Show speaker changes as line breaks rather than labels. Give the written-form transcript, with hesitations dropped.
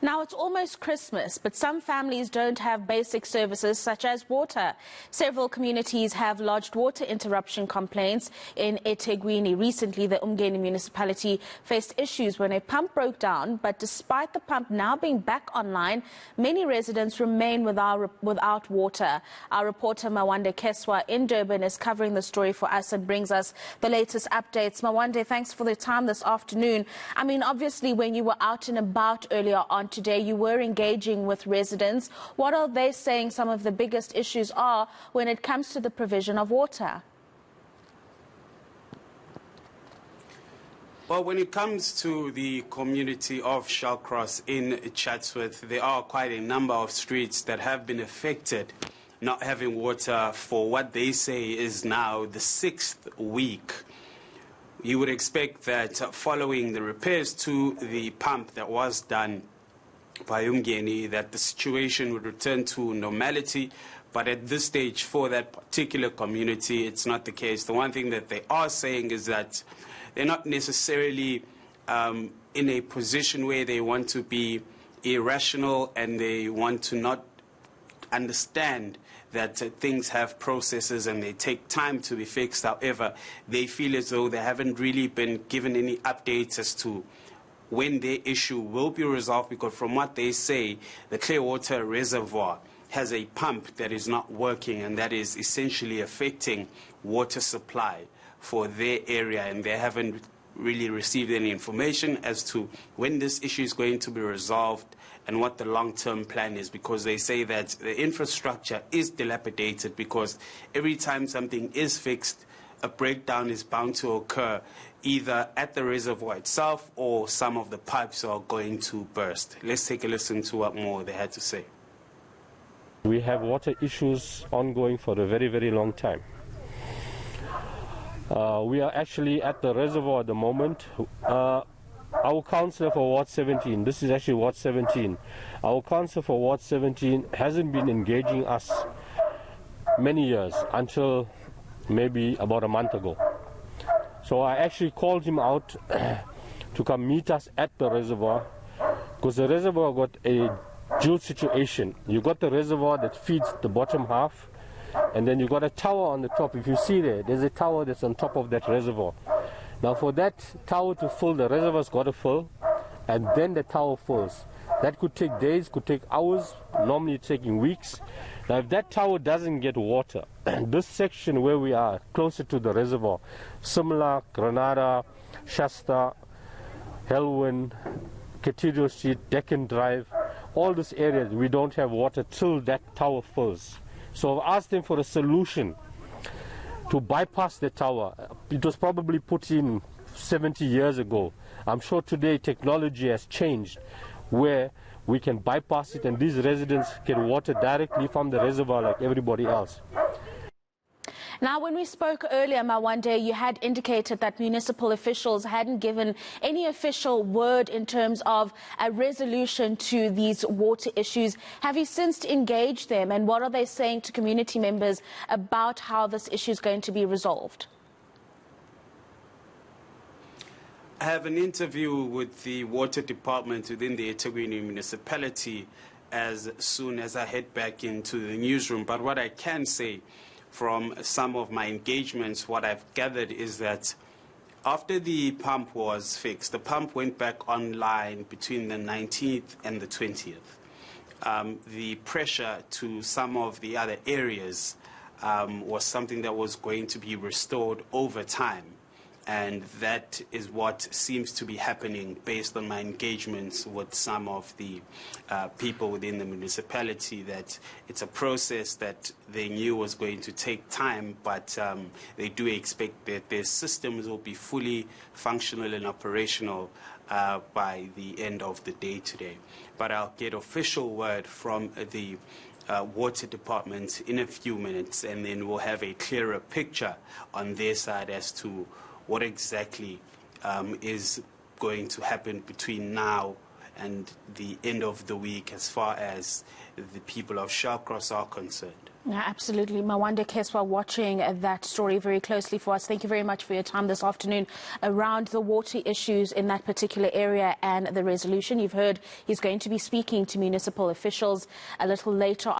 Now it's almost Christmas, but some families don't have basic services such as water. Several communities have lodged water interruption complaints in eThekwini. Recently, the Umngeni Municipality faced issues when a pump broke down, but despite the pump now being back online, many residents remain without water. Our reporter Mawande Kheswa in Durban is covering the story for us and brings us the latest updates. Mawande, thanks for the time this afternoon. I mean, obviously, when you were out and about earlier on today, you were engaging with residents. What are they saying some of the biggest issues are when it comes to the provision of water?
Well, when it comes to the community of Shallcross in Chatsworth, there are quite a number of streets that have been affected not having water for what they say is now the 6th week. You would expect that following the repairs to the pump that was done by Umngeni, that the situation would return to normality, but at this stage for that particular community it's not the case. The one thing that they are saying is that they're not necessarily in a position where they want to be irrational and they want to not understand that things have processes and they take time to be fixed. However, they feel as though they haven't really been given any updates as to when their issue will be resolved, because from what they say, the Clearwater Reservoir has a pump that is not working and that is essentially affecting water supply for their area, and they haven't really received any information as to when this issue is going to be resolved and what the long-term plan is, because they say that the infrastructure is dilapidated, because every time something is fixed, a breakdown is bound to occur either at the reservoir itself or some of the pipes are going to burst. Let's take a listen to what more they had to say.
We have water issues ongoing for a very, very long time. We are actually at the reservoir at the moment. Our councillor for Ward 17, this is actually Ward 17, our councillor for Ward 17 hasn't been engaging us many years until maybe about a month ago. So I actually called him out to come meet us at the reservoir, because the reservoir got a dual situation. You got the reservoir that feeds the bottom half, and then you got a tower on the top. If you see there's a tower that's on top of that reservoir. Now for that tower to fill, the reservoir's got to fill, and then the tower fills. That could take days, could take hours, normally taking weeks. Now if that tower doesn't get water, this section where we are, closer to the reservoir, Simla, Granada, Shasta, Helwyn, Cathedral Street, Deccan Drive, all these areas, we don't have water till that tower fills. So I've asked them for a solution to bypass the tower. It was probably put in 70 years ago. I'm sure today technology has changed where we can bypass it and these residents get water directly from the reservoir like everybody else.
Now, when we spoke earlier, Mawande, you had indicated that municipal officials hadn't given any official word in terms of a resolution to these water issues. Have you since engaged them, and what are they saying to community members about how this issue is going to be resolved?
I have an interview with the water department within the eThekwini Municipality as soon as I head back into the newsroom. But what I can say from some of my engagements, what I've gathered is that after the pump was fixed, the pump went back online between the 19th and the 20th. The pressure to some of the other areas was something that was going to be restored over time. And that is what seems to be happening based on my engagements with some of the people within the municipality, that it's a process that they knew was going to take time, but they do expect that their systems will be fully functional and operational by the end of the day today. But I'll get official word from the water department in a few minutes, and then we'll have a clearer picture on their side as to what exactly is going to happen between now and the end of the week as far as the people of Shallcross are concerned.
Yeah, absolutely. Mawande Kheswa watching that story very closely for us. Thank you very much for your time this afternoon around the water issues in that particular area and the resolution. You've heard he's going to be speaking to municipal officials a little later on.